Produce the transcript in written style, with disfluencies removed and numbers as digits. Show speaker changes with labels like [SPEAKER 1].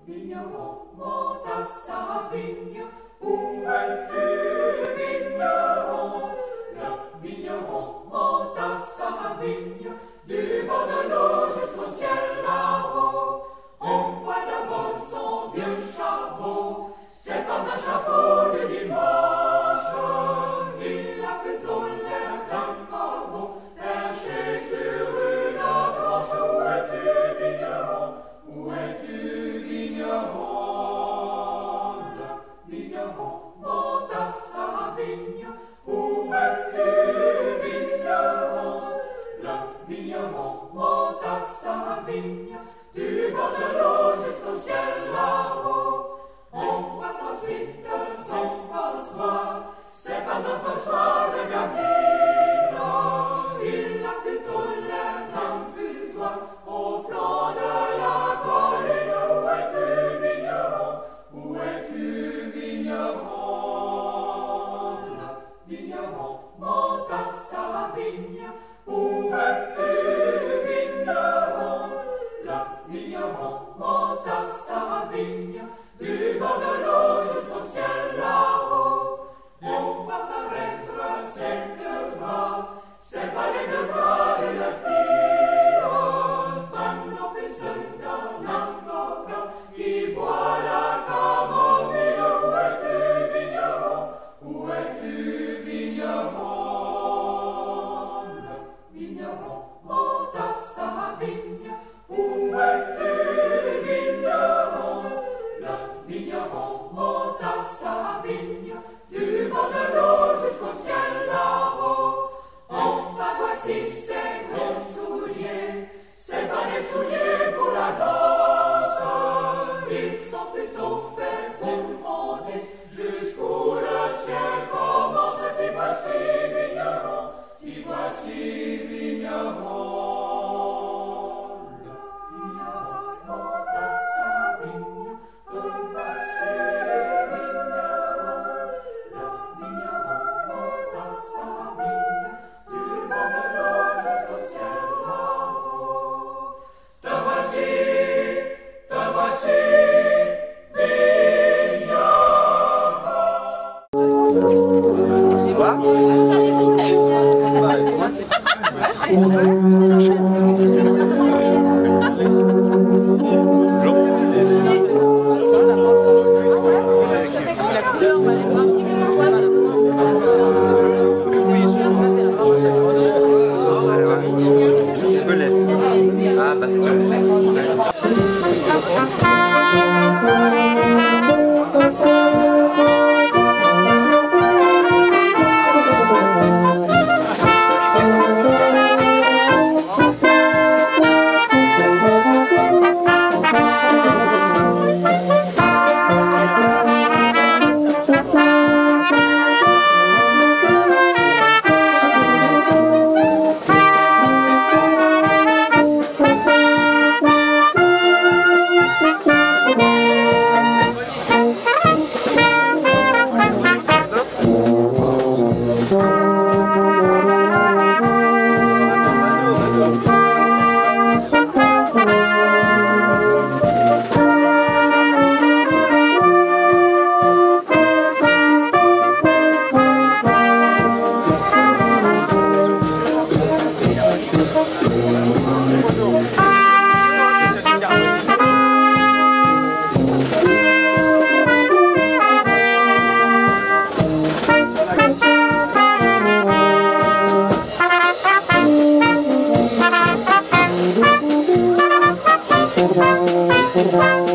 [SPEAKER 1] vigneron monte à sa vigne. Où es-tu, vigneron? Le vigneron monte à sa vigne. Du bord de l'eau jusqu'au ciel là-haut. On voit d'abord son vieux chapeau. C'est pas un chapeau de dimanche. Il a plutôt l'air d'un corbeau perché sur une branche. Où es-tu, vigneron? Où es-tu, vigneron? Le vigneron monte à sa vigne. Où es-tu, vigneron? Le vigneron monte à sa vigne. Du bord de l'eau jusqu'au ciel là-haut. On voit ensuite son fossoir. C'est pas un fossoir de gamine. Il a plutôt l'air d'un butoir au flanc de la colline. Où es-tu, vigneron? Où es-tu, vigneron? Le vigneron monte à sa vigne. Où es-tu, vigneron? Le vigneron monte à sa vigne. Du bord de l'eau jusqu'au ciel là-haut. On voit paraître ses deux bras. C'est pas les deux bras d'une fille. Un non plus d'un avocat qui boit la camomille. Où es-tu, vigneron? Où es-tu, vigneron? Le vigneron monte à sa vigne. Où es-tu, vigneron? Le vigneron monte à sa vigne. Du bord de l'eau jusqu'au ciel là-haut. Enfin voici ses gros souliers. C'est pas des souliers pour la danse. Ils sont plutôt faits pour monter jusqu'où le ciel commence. T'y voici, vigneron. T'y voici, vigneron.
[SPEAKER 2] Thank you.